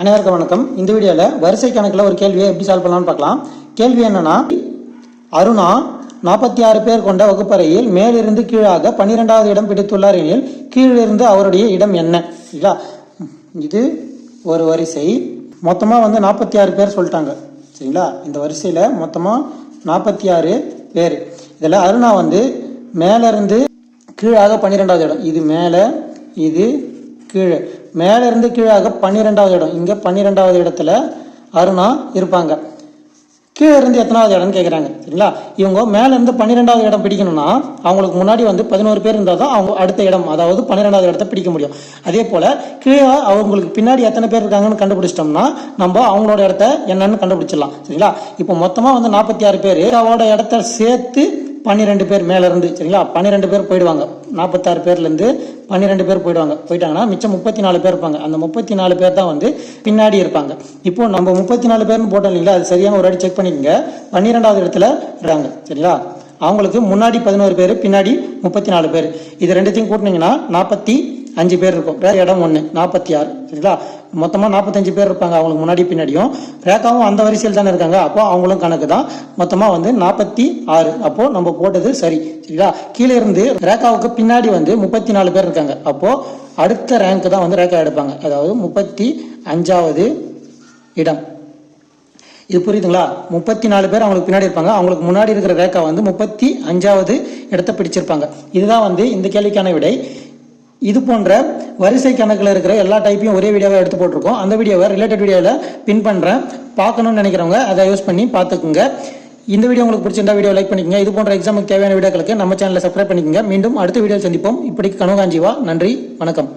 அனைவருக்கும் வணக்கம். இந்த வீடியோவில் வரிசை கணக்கில் ஒரு கேள்வியை எப்படி சால்வ் பண்ணலாம்னு பார்க்கலாம். கேள்வி என்னன்னா, அருணா 46 பேர் கொண்ட வகுப்பறையில் மேலிருந்து கீழாக 12வது இடம் பிடித்துள்ளார் எனில் கீழிருந்து அவருடைய இடம் என்ன? சரிங்களா? இது ஒரு வரிசை. மொத்தமாக 46 பேர் சொல்லிட்டாங்க. சரிங்களா? இந்த வரிசையில் மொத்தமாக 46 பேர். இதில் அருணா மேலிருந்து கீழாக 12வது இடம். இது மேலே, இது கீழே. மேலே இருந்து கீழாக 12வது இடம். இங்கே 12வது இடத்துல அருணா இருப்பாங்க. கீழே இருந்து எத்தனாவது இடம்னு கேட்குறாங்க. சரிங்களா? இவங்க மேலேருந்து 12வது இடம் பிடிக்கணும்னா அவங்களுக்கு முன்னாடி 11 பேர் இருந்தால் தான் அவங்க அடுத்த இடம், அதாவது 12வது இடத்த பிடிக்க முடியும். அதே போல் கீழே அவங்களுக்கு பின்னாடி எத்தனை பேர் இருக்காங்கன்னு கண்டுபிடிச்சிட்டோம்னா நம்ம அவங்களோட இடத்த என்னன்னு கண்டுபிடிச்சிடலாம். சரிங்களா? இப்போ மொத்தமாக 46 பேர், அவரோட இடத்த சேர்த்து 12 பேர் மேலே இருந்து. சரிங்களா? 12 பேர் போயிடுவாங்க. 46 பேர்லேருந்து 12 பேர் போயிட்டாங்கன்னா மிச்சம் 34 பேர் இருப்பாங்க. அந்த 34 பேர் தான் பின்னாடி இருப்பாங்க. இப்போ நம்ம 34 பேர்னு போட்டோம் இல்லைங்களா, அது சரியான ஒரு வாட்டி செக் பண்ணிக்கோங்க. 12வது இடத்துல இருக்காங்க. சரிங்களா? அவங்களுக்கு முன்னாடி 11 பேர், பின்னாடி 34 பேர். இது ரெண்டுத்தையும் கூட்டினீங்கன்னா 45 பேர் இருக்கும். இடம் 1 46. சரிங்களா? மொத்தமாக 45 பேர் இருப்பாங்க அவங்களுக்கு முன்னாடி பின்னாடியும். ரேகாவும் அந்த வரிசையில் தானே இருக்காங்க. அப்போ அவங்களும் கணக்கு தான். மொத்தமாக 46. அப்போ நம்ம போட்டது சரி. சரிங்களா? கீழே இருந்து ரேகாவுக்கு பின்னாடி 34 பேர் இருக்காங்க. அப்போ அடுத்த ரேங்க் தான் ரேகா எடுப்பாங்க, அதாவது 35வது இடம். இது புரியுதுங்களா? 34 பேர் அவங்களுக்கு பின்னாடி இருப்பாங்க. அவங்களுக்கு முன்னாடி இருக்கிற ரேகா 35வது இடத்தை பிடிச்சிருப்பாங்க. இதுதான் இந்த கேள்விக்கான விடை. இது போன்ற வரிசை கணக்கில் இருக்கிற எல்லா டைப்பையும் ஒரே வீடியோவை எடுத்து போட்டிருக்கோம். அந்த வீடியோவை ரிலேட்டட் வீடியோவில் பின் பண்ணுறேன். பார்க்கணும்னு நினைக்கிறவங்க அதை யூஸ் பண்ணி பார்த்துக்குங்க. இந்த வீடியோ உங்களுக்கு பிடிச்சிருந்தா வீடியோ லைக் பண்ணிக்கோங்க. இது போன்ற எக்ஸாமுக்கு தேவையான வீடியோக்களுக்கு நம்ம சேனலை சப்ஸ்கிரைப் பண்ணிக்கோங்க. மீண்டும் அடுத்த வீடியோ சந்திப்போம். இப்படிக்கு கனகாஞ்சிவா. நன்றி, வணக்கம்.